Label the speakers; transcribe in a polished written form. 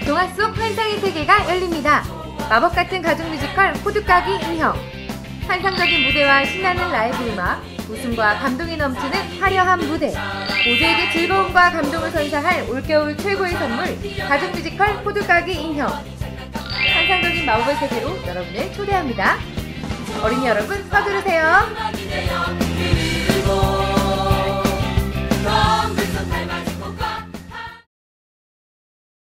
Speaker 1: 동화 속 환상의 세계가 열립니다. 마법 같은 가족 뮤지컬 호두까기 인형. 환상적인 무대와 신나는 라이브 음악, 웃음과 감동이 넘치는 화려한 무대. 모두에게 즐거움과 감동을 선사할 올겨울 최고의 선물, 가족 뮤지컬 호두까기 인형. 환상적인 마법의 세계로 여러분을 초대합니다. 어린이 여러분, 서두르세요.